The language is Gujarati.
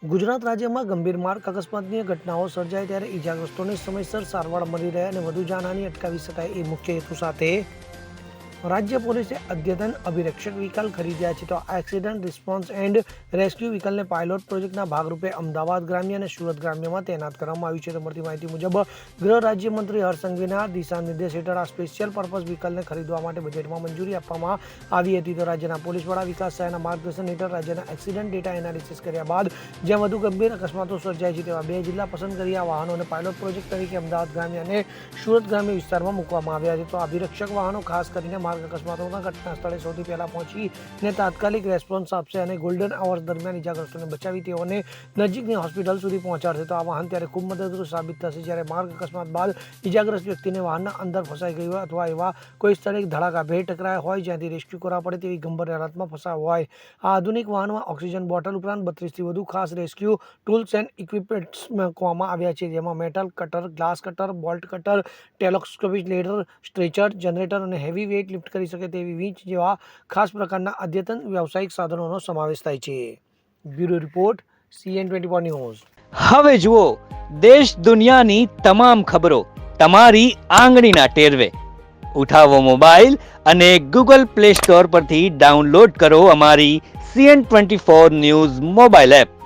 ગુજરાત રાજ્યમાં ગંભીર માર્ગ અકસ્માતની ઘટનાઓ સર્જાય ત્યારે ઈજાગ્રસ્તોને સમયસર સારવાર મળી રહે અને વધુ જાનહાનિ અટકાવી શકાય એ મુખ્ય હેતુ સાથે રાજ્ય પોલીસે અદ્યતન અભિરક્ષક વ્હીકલ ખરીદ્યા છે. તો આ એક્સિડન્ટ રિસ્પોન્સ એન્ડ રેસ્ક્યુ વ્હીકલને પાયલોટ પ્રોજેક્ટના ભાગરૂપે અમદાવાદ ગ્રામ્ય અને સુરત ગ્રામ્યમાં તૈનાત કરવામાં આવ્યું છે. તો મળતી માહિતી મુજબ ગૃહ રાજ્યમંત્રી હર્ષ સંઘવીના દિશા નિર્દેશ હેઠળ આ સ્પેશિયલ પર્પઝ વ્હીકલને ખરીદવા માટે બજેટમાં મંજૂરી આપવામાં આવી હતી. તો રાજ્યના પોલીસ વડા વિકાસ સહાયના માર્ગદર્શન હેઠળ રાજ્યના એક્સિડન્ટ ડેટા એનાલિસિસ કર્યા બાદ જ્યાં વધુ ગંભીર અકસ્માતો સર્જાય છે તેવા 2 જિલ્લા પસંદ કરી આ વાહનોને પાયલોટ પ્રોજેક્ટ તરીકે અમદાવાદ ગ્રામ્ય અને સુરત ગ્રામ્ય વિસ્તારમાં મૂકવામાં આવ્યા છે. તો અભિરક્ષક વાહનો ખાસ કરીને માર્ગ અકસ્માતોના ઘટના સ્થળે સૌથી પહેલા પહોંચીને તાત્કાલિક રેસ્પોન્સ આપશે અને ગોલ્ડન અવર્સ દરમિયાન ઇજાગ્રસ્તોને બચાવી તેઓને નજીકની હોસ્પિટલ સુધી પહોંચાડશે. તો આ વાહન ત્યારે ખૂબ મદદરૂપ સાબિત થશે જ્યારે માર્ગ અકસ્માત બાદ ઇજાગ્રસ્ત વ્યક્તિને વાહનના અંદર ફસાઈ ગયું હોય અથવા એવા કોઈ સ્થળે ધડાકાભેર ટકરાયા હોય જ્યાંથી રેસ્ક્યુ કરવા પડે તેવી ગંભીર હાલતમાં ફસાયા હોય. આ આધુનિક વાહનમાં ઓક્સિજન બોટલ ઉપરાંત 32થી વધુ ખાસ રેસ્ક્યુ ટૂલ્સ એન્ડ ઇક્વિપમેન્ટ્સ મૂકવામાં આવ્યા છે. જેમાં metal cutter, glass cutter, bolt cutter, telescopic ladder, stretcher, generator અને હેવી વેઇટ લિફ્ટ કરી શકે તેવી વીંચ જેવા ખાસ પ્રકારના અદ્યતન વ્યાવસાયિક સાધનોનો સમાવેશ થાય છે. Bureau report, CN24 news. હવે જુઓ દેશ દુનિયાની તમામ ખબરો તમારી આંગળીના ટેરવે. ઉઠાવો મોબાઈલ અને Google Play Store પરથી ડાઉનલોડ કરો અમારી CN24 ન્યૂઝ મોબાઈલ એપ.